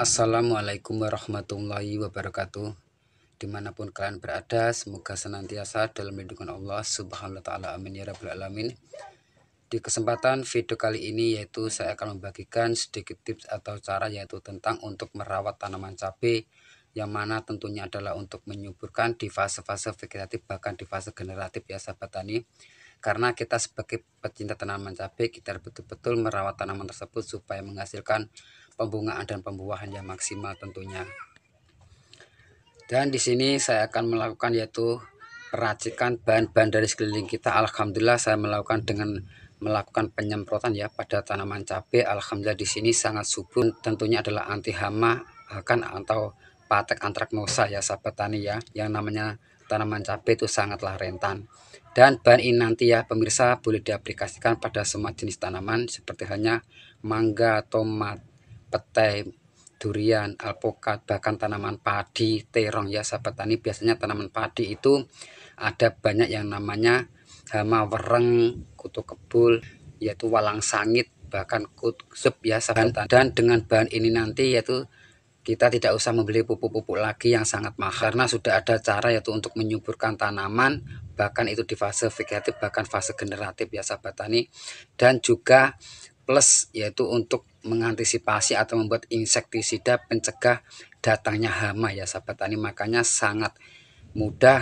Assalamualaikum warahmatullahi wabarakatuh. Dimanapun kalian berada, semoga senantiasa dalam lindungan Allah Subhanahu wa Ta'ala. Amin ya Rabbal 'Alamin. Di kesempatan video kali ini yaitu saya akan membagikan sedikit tips atau cara yaitu tentang untuk merawat tanaman cabai, yang mana tentunya adalah untuk menyuburkan di fase-fase vegetatif bahkan di fase generatif ya sahabat tani. Karena kita sebagai pecinta tanaman cabai, kita betul-betul merawat tanaman tersebut supaya menghasilkan pembungaan dan pembuahan yang maksimal tentunya. Dan di sini saya akan melakukan yaitu peracikan bahan-bahan dari sekeliling kita. Alhamdulillah saya melakukan dengan melakukan penyemprotan ya pada tanaman cabai. Alhamdulillah di sini sangat subur. Tentunya adalah anti hama akan atau patek antraknosa ya sahabat tani ya. Yang namanya tanaman cabai itu sangatlah rentan. Dan bahan ini nanti ya pemirsa boleh diaplikasikan pada semua jenis tanaman seperti halnya mangga, tomat, petai, durian, alpukat, bahkan tanaman padi, terong ya sahabat tani. Biasanya tanaman padi itu ada banyak yang namanya hama wereng, kutu kebul, yaitu walang sangit, bahkan kutup ya sahabat tani. Dan dengan bahan ini nanti yaitu kita tidak usah membeli pupuk-pupuk lagi yang sangat mahal, karena sudah ada cara yaitu untuk menyuburkan tanaman, bahkan itu di fase vegetatif bahkan fase generatif ya sahabat tani. Dan juga plus yaitu untuk mengantisipasi atau membuat insektisida pencegah datangnya hama ya sahabat tani. Makanya sangat mudah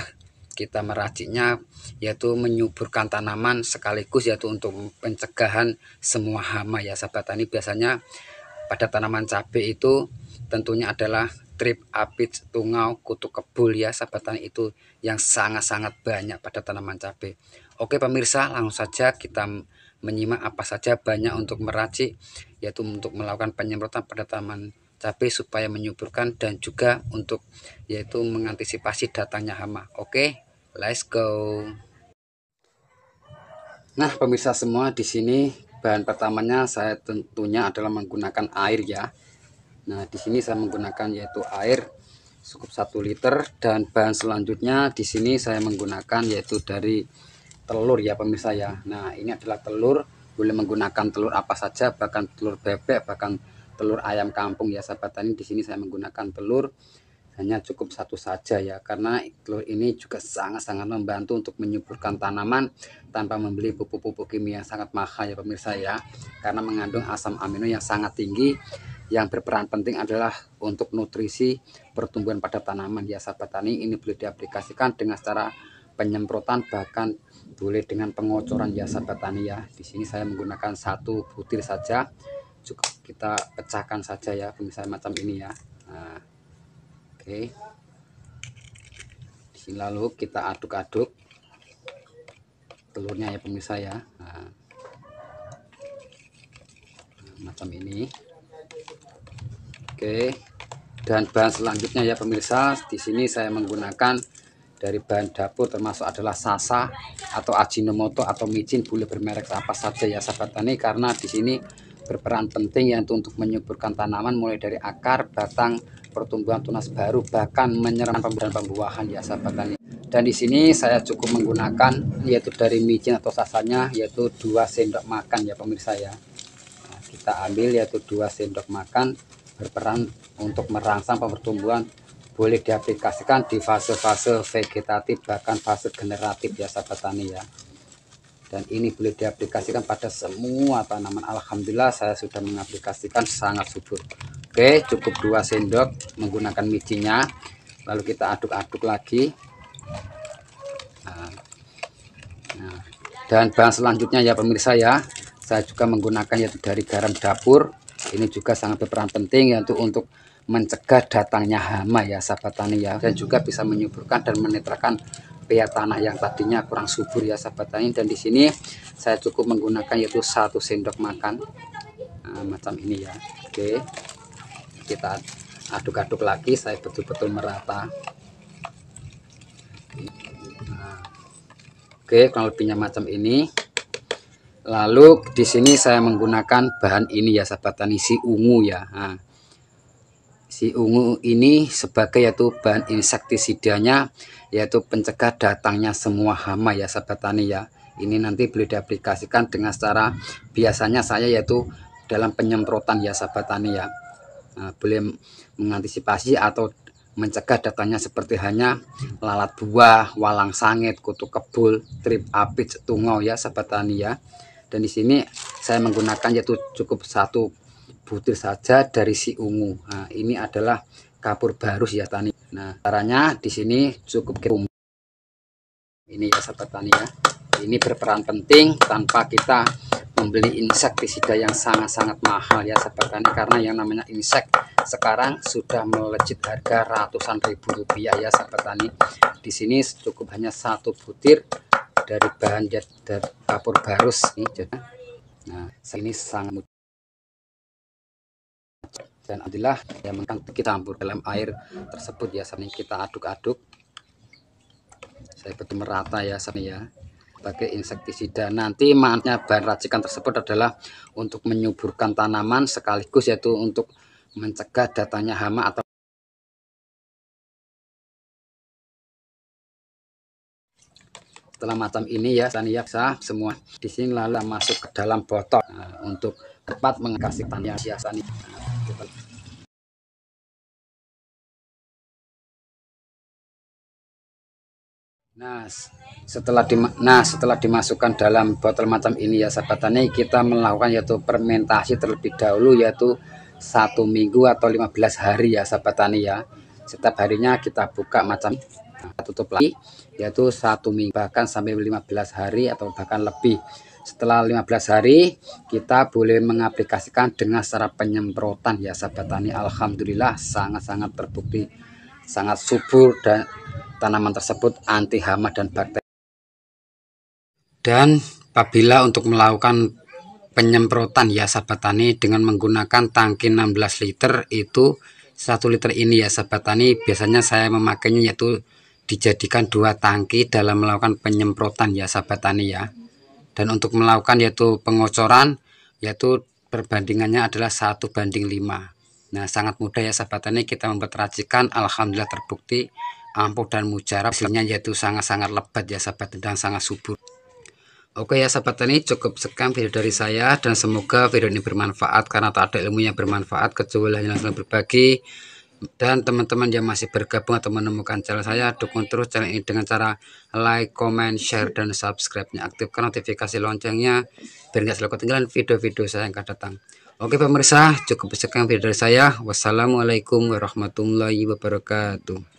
kita meraciknya yaitu menyuburkan tanaman sekaligus yaitu untuk pencegahan semua hama ya sahabat tani. Biasanya pada tanaman cabai itu tentunya adalah trip, apis, tungau, kutu kebul ya sahabat tani, itu yang sangat-sangat banyak pada tanaman cabai. Oke pemirsa, langsung saja kita menyimak apa saja banyak untuk meracik yaitu untuk melakukan penyemprotan pada tanaman cabai supaya menyuburkan dan juga untuk yaitu mengantisipasi datangnya hama. Oke, let's go. Nah pemirsa semua, di sini bahan pertamanya saya tentunya adalah menggunakan air ya. Nah di sini saya menggunakan yaitu air cukup 1 liter, dan bahan selanjutnya di sini saya menggunakan yaitu dari telur ya pemirsa ya. Nah ini adalah telur, boleh menggunakan telur apa saja, bahkan telur bebek, bahkan telur ayam kampung ya sahabat tani. Di sini saya menggunakan telur hanya cukup 1 saja ya, karena telur ini juga sangat-sangat membantu untuk menyuburkan tanaman tanpa membeli pupuk-pupuk kimia yang sangat mahal ya pemirsa ya, karena mengandung asam amino yang sangat tinggi yang berperan penting adalah untuk nutrisi pertumbuhan pada tanaman ya sahabat tani. Ini boleh diaplikasikan dengan cara penyemprotan, bahkan boleh dengan pengocoran ya sahabat tani ya. Di sini saya menggunakan 1 butir saja, cukup kita pecahkan saja ya pemirsa macam ini ya. Nah, oke. Di sini lalu kita aduk-aduk telurnya ya pemirsa ya. Nah, macam ini. Oke, dan bahan selanjutnya ya pemirsa, di sini saya menggunakan dari bahan dapur termasuk adalah sasa atau ajinomoto atau micin, boleh bermerek apa saja ya sahabat tani, karena di sini berperan penting ya untuk menyuburkan tanaman mulai dari akar, batang, pertumbuhan tunas baru, bahkan menyerang pembuahan ya sahabat tani. Dan di sini saya cukup menggunakan yaitu dari micin atau sasanya yaitu 2 sendok makan ya pemirsa ya. Nah, kita ambil yaitu 2 sendok makan, berperan untuk merangsang pertumbuhan, boleh diaplikasikan di fase-fase vegetatif bahkan fase generatif ya sahabat tani ya. Dan ini boleh diaplikasikan pada semua tanaman. Alhamdulillah saya sudah mengaplikasikan sangat subur. Oke, cukup 2 sendok menggunakan micinnya, lalu kita aduk-aduk lagi. Nah, dan bahan selanjutnya ya pemirsa ya, saya juga menggunakan yaitu dari garam dapur. Ini juga sangat berperan penting ya untuk mencegah datangnya hama ya sahabat tani ya, dan juga bisa menyuburkan dan menetralkan pH tanah yang tadinya kurang subur ya sahabat tani. Dan di sini saya cukup menggunakan yaitu 1 sendok makan. Nah, macam ini ya. Oke, kita aduk-aduk lagi, saya betul-betul merata. Nah, oke, kurang lebihnya macam ini. Lalu di sini saya menggunakan bahan ini ya sahabat tani, si ungu ya. Nah, si ungu ini sebagai yaitu bahan insektisidanya, yaitu pencegah datangnya semua hama ya sahabat tani ya. Ini nanti boleh diaplikasikan dengan cara biasanya saya yaitu dalam penyemprotan ya sahabat tani ya. boleh mengantisipasi atau mencegah datanya seperti hanya lalat buah, walang sangit, kutu kebul, trip apit, tungau ya sahabat tani ya. Dan di sini saya menggunakan yaitu cukup 1 butir saja dari si ungu. Nah, ini adalah kapur barus ya tani. Nah, caranya di sini cukup ini ya sahabat tani ya. Ini berperan penting tanpa kita membeli insektisida yang sangat-sangat mahal ya sahabat tani, karena yang namanya insek sekarang sudah melejit harga ratusan ribu rupiah ya sahabat tani. Di sini cukup hanya 1 butir dari bahan dari kapur barus nih. Nah, ini sangat mudah. Dan alhamdulillah ya, kita campur dalam air tersebut ya, ini kita aduk-aduk. Saya betul merata ya sini ya, pakai insektisida. Nanti manfaatnya bahan racikan tersebut adalah untuk menyuburkan tanaman sekaligus yaitu untuk mencegah datanya hama atau setelah macam ini ya tani ya, semua di sini lalu masuk ke dalam botol untuk tepat mengatasi tanaman ya tani. Nah, setelah dimasukkan dalam botol macam ini ya sahabat tani, kita melakukan yaitu fermentasi terlebih dahulu yaitu 1 minggu atau 15 hari ya sahabat tani ya. Setiap harinya kita buka macam tutup lagi yaitu 1 minggu bahkan sampai 15 hari atau bahkan lebih. Setelah 15 hari kita boleh mengaplikasikan dengan cara penyemprotan ya sahabat tani. Alhamdulillah sangat-sangat terbukti sangat subur dan tanaman tersebut anti hama dan bakteri. Dan apabila untuk melakukan penyemprotan ya sahabat tani dengan menggunakan tangki 16 liter itu 1 liter ini ya sahabat tani, biasanya saya memakainya yaitu dijadikan 2 tangki dalam melakukan penyemprotan ya sahabat tani ya. Dan untuk melakukan yaitu pengocoran yaitu perbandingannya adalah 1:5. Nah, sangat mudah ya sahabat tani kita membuat racikan. Alhamdulillah terbukti ampuh dan mujarab, hasilnya yaitu sangat-sangat lebat ya sahabat dan sangat subur. Oke ya sahabat tani, cukup sekian video dari saya dan semoga video ini bermanfaat, karena tak ada ilmu yang bermanfaat kecuali hanya langsung berbagi. Dan teman-teman yang masih bergabung atau menemukan channel saya, dukung terus channel ini dengan cara like, comment, share, dan subscribe-nya. Aktifkan notifikasi loncengnya biar nggak selalu ketinggalan video-video saya yang akan datang. Oke pemirsa, cukup sekian video dari saya. Wassalamualaikum warahmatullahi wabarakatuh.